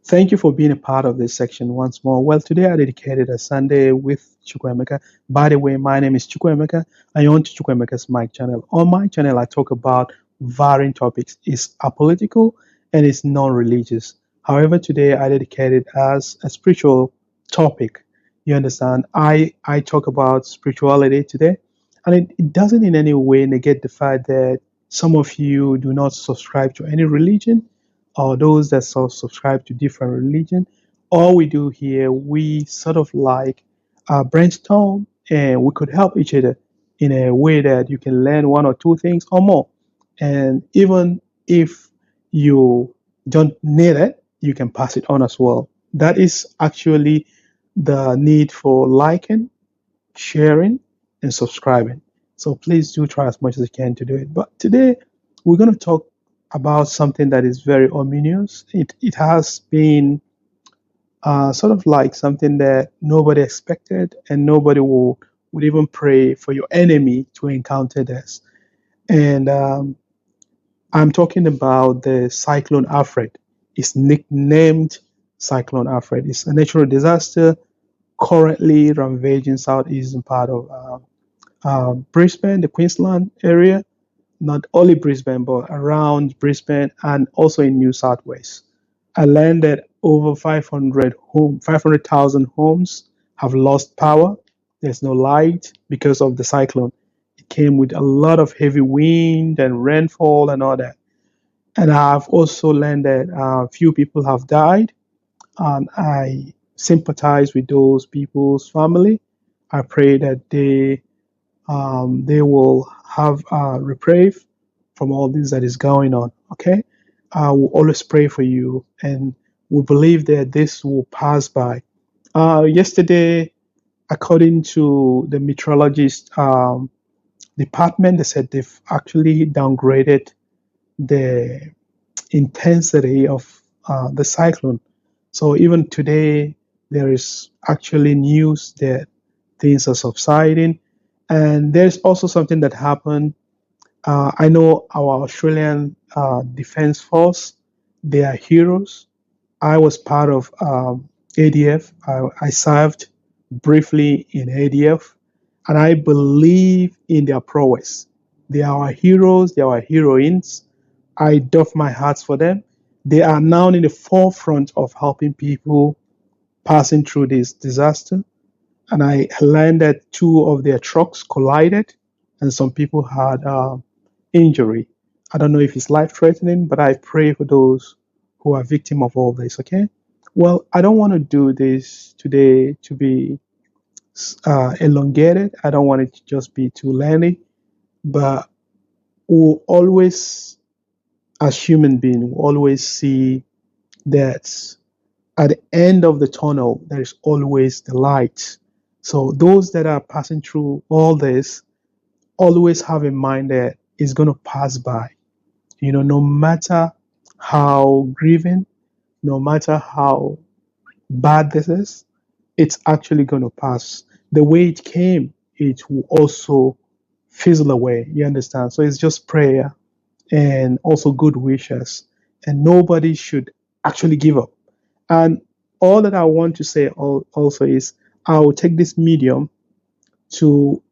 Thank you for being a part of this section once more. Well, today I dedicated a Sunday with Chukwemeka. By the way, my name is Chukwemeka. I own Chukwemeka's Mic channel. On my channel, I talk about varying topics. It's apolitical and it's non-religious. However, today I dedicated as a spiritual topic. You understand? I talk about spirituality today, and it doesn't in any way negate the fact that some of you do not subscribe to any religion or those that subscribe to different religion. All we do here, we sort of like brainstorm and we could help each other in a way that you can learn one or two things or more. And even if you don't need it, you can pass it on as well. That is actually the need for liking, sharing, and subscribing. So please do try as much as you can to do it. But today we're going to talk about something that is very ominous. It has been sort of like something that nobody expected, and nobody would even pray for your enemy to encounter this. And I'm talking about the Cyclone Alfred. It's nicknamed Cyclone Alfred. It's a natural disaster currently ravaging southeastern part of Brisbane, the Queensland area, not only Brisbane, but around Brisbane and also in New South Wales. I learned that over 500,000 homes have lost power. There's no light because of the cyclone. It came with a lot of heavy wind and rainfall and all that. And I've also learned that few people have died, and I sympathize with those people's family. I pray that they will have a reprieve from all this that is going on. Okay, I will always pray for you, and we believe that this will pass by. Yesterday, according to the meteorologist department, they said they've actually downgraded the intensity of the cyclone. So even today, there is actually news that things are subsiding. And there's also something that happened. I know our Australian Defence Force, they are heroes. I was part of ADF. I served briefly in ADF, and I believe in their prowess. They are our heroes, they are our heroines. I doff my hats for them. They are now in the forefront of helping people passing through this disaster. And I learned that two of their trucks collided, and some people had injury. I don't know if it's life threatening, but I pray for those who are victim of all this. Okay. Well, I don't want to do this today to be elongated. I don't want it to just be too lengthy, but we'll always, as human beings, we'll always see that at the end of the tunnel, there is always the light. So those that are passing through all this always have in mind that it's going to pass by. No matter how grieving, no matter how bad this is, it's actually going to pass. The way it came, it will also fizzle away. You understand? So it's just prayer and also good wishes. And nobody should actually give up. And all that I want to say also is I will take this medium to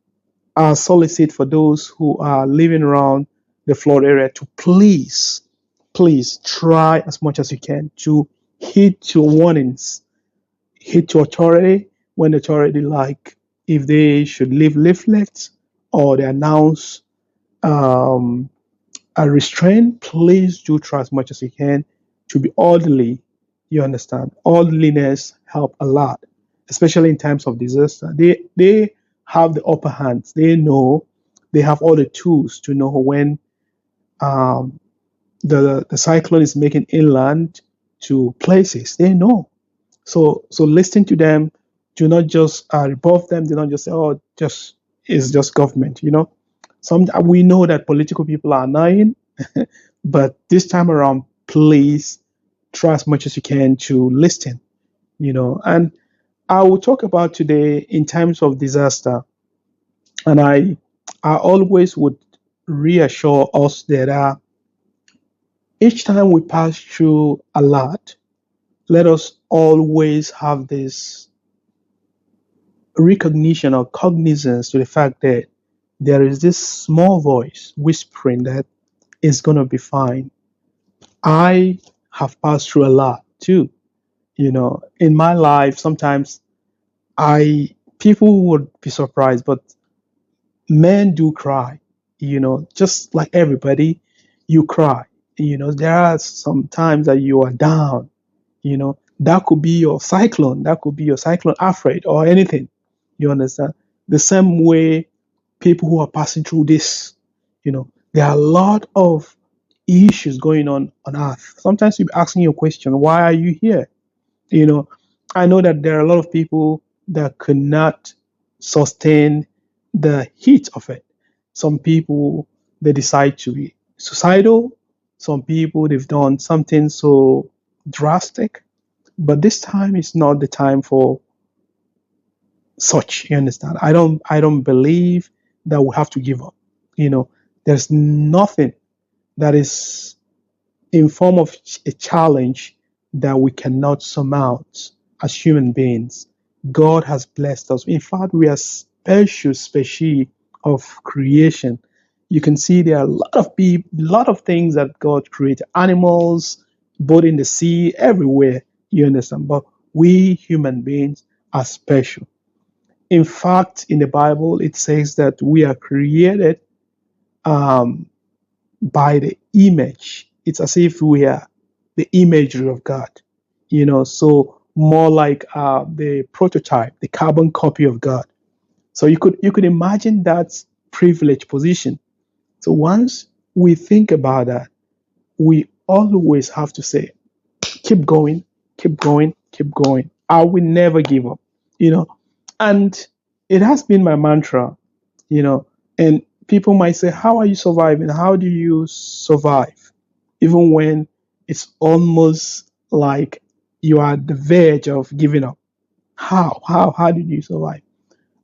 solicit for those who are living around the flood area to please try as much as you can to heed your warnings, heed your authority when the authority like if they should leave leaflets or they announce um, a restraint, please do try as much as you can to be orderly. You understand? Orderliness help a lot, especially in times of disaster. They have the upper hand. They know they have all the tools to know when um, the cyclone is making inland to places. They know. So listen to them. Do not just rebuff them. Do not just say, "Oh, just it's just government." Some we know that political people are annoying, but this time around, please try as much as you can to listen. And I will talk about today in times of disaster, and I always would reassure us that each time we pass through a lot, let us always have this recognition or cognizance to the fact that there is this small voice whispering that it's going to be fine. I have passed through a lot too. In my life, sometimes people would be surprised, but men do cry, just like everybody, you cry. There are some times that you are down, that could be your cyclone, Alfred or anything. You understand? The same way people who are passing through this, there are a lot of issues going on earth. Sometimes you be asking your question, why are you here? You know, I know that there are a lot of people that could not sustain the heat of it. Some people, they decide to be suicidal. Some people, they've done something so drastic. But this time is not the time for such. You understand? I don't believe that we have to give up. There's nothing that is in form of a challenge that we cannot surmount as human beings. God has blessed us. In fact, we are special species of creation. You can see there are a lot of people, a lot of things that God created. Animals, both in the sea, everywhere. You understand? But we human beings are special. In fact, in the Bible, it says that we are created um, by the image. It's as if we are the imagery of God, so more like the prototype, the carbon copy of God. So you could imagine that privileged position. So once we think about that, we always have to say, keep going, keep going, keep going. I will never give up, you know. And it has been my mantra, and people might say, how are you surviving? How do you survive? Even when it's almost like you are at the verge of giving up. How did you survive?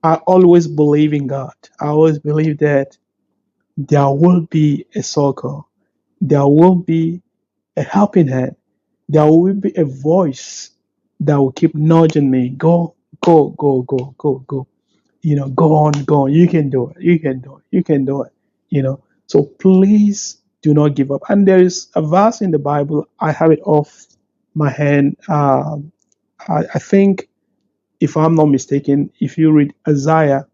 I always believe in God. I always believe that there will be a circle. There will be a helping hand. There will be a voice that will keep nudging me. Go, go, go, go, go, go. Go on, go on. You can do it. You can do it. You can do it. So please do not give up. And there is a verse in the Bible. I have it off my hand. I think, if I'm not mistaken, if you read Isaiah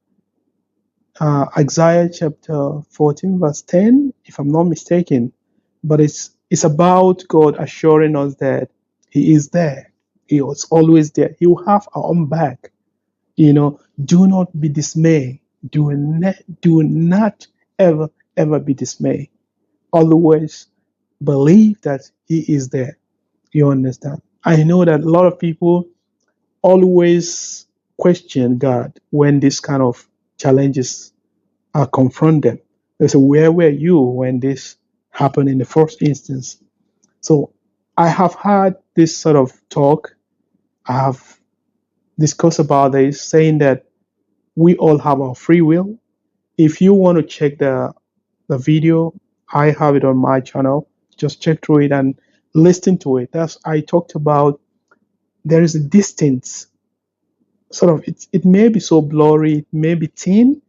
chapter 14, verse 10, if I'm not mistaken, but it's about God assuring us that He is there. He was always there. He will have our own back. Do not be dismayed. Do not ever, ever be dismayed. Always believe that He is there. You understand? I know that a lot of people always question God when this kind of challenges are confronted. They say, where were you when this happened in the first instance? So I have had this sort of talk. I have discussed about this, saying that we all have our free will. If you want to check the video, I have it on my channel. Just check through it and listen to it. That's I talked about. There is a distance, sort of. It may be so blurry, it may be thin,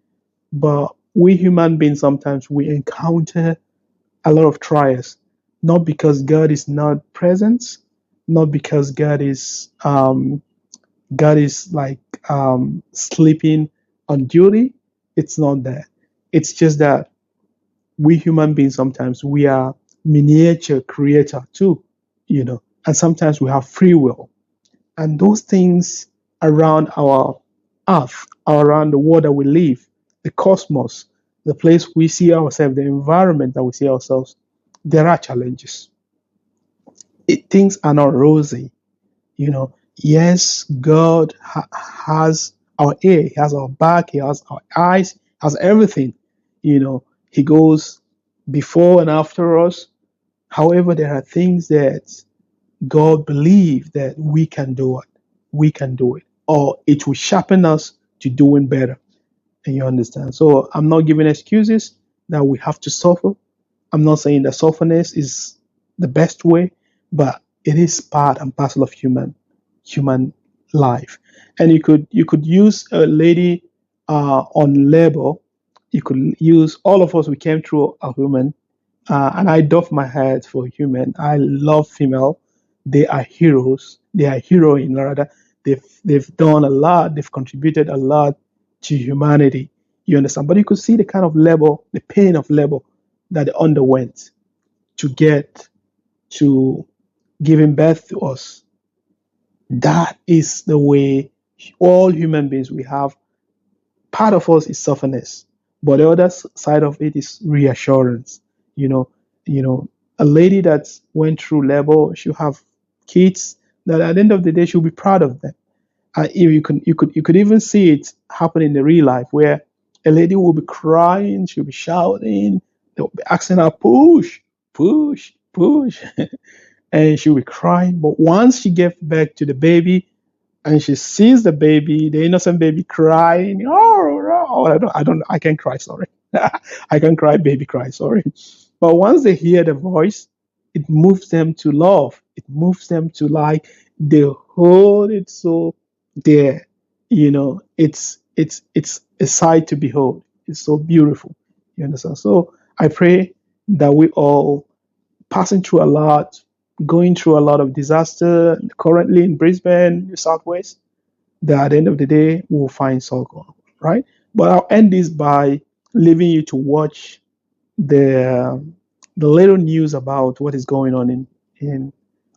but we human beings sometimes we encounter a lot of trials, not because God is not present, not because God is like sleeping on duty. It's not that. It's just that we human beings sometimes we are miniature creator too, and sometimes we have free will, and those things around our earth, around the world that we live, the cosmos, the place we see ourselves, the environment that we see ourselves, there are challenges. Things are not rosy. Yes, God has our ear, He has our back, He has our eyes, has everything. He goes before and after us. However, there are things that God believes that we can do it. We can do it, or it will sharpen us to doing better. And you understand? So I'm not giving excuses that we have to suffer. I'm not saying that sufferness is the best way, but it is part and parcel of human life. And you could use a lady on labor. You could use all of us. We came through a woman, and I doff my head for human. I love female. They are heroes. They are heroine rather. They've done a lot. They've contributed a lot to humanity. You understand? But you could see the kind of labor, the pain of labor that they underwent to get to giving birth to us. That is the way all human beings we have. Part of us is sufferness, but the other side of it is reassurance. You know, you know, a lady that went through labor, she'll have kids that at the end of the day she'll be proud of them. If you could even see it happen in the real life where a lady will be crying, she'll be shouting, they'll be asking her push, push, push, and she'll be crying. But once she gets back to the baby and she sees the baby, the innocent baby crying, oh, I can't cry, sorry. I can't cry, baby cry, sorry. But once they hear the voice, it moves them to love. It moves them to like, they hold it so there. It's a sight to behold. It's so beautiful. You understand? So I pray that we all passing through a lot, going through a lot of disaster currently in Brisbane, New South Wales, that at the end of the day, we'll find Solomon, right? But I'll end this by leaving you to watch the the little news about what is going on in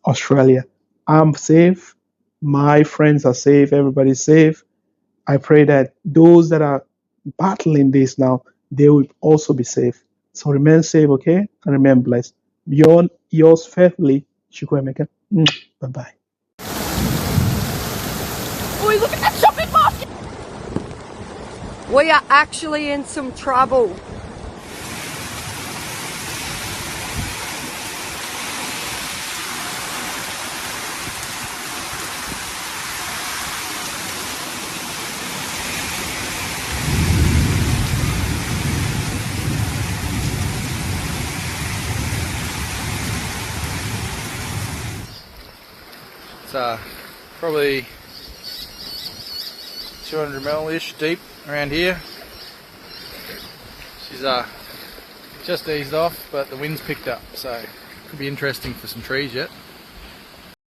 Australia. I'm safe. My friends are safe. Everybody's safe. I pray that those that are battling this now, they will also be safe. So remain safe, okay? And remain blessed. Beyond yours faithfully, Chukwemeka. Bye bye. Oi, look at that shopping market! We are actually in some trouble. It's probably 200 mil-ish deep around here. She's just eased off, but the wind's picked up, so could be interesting for some trees yet.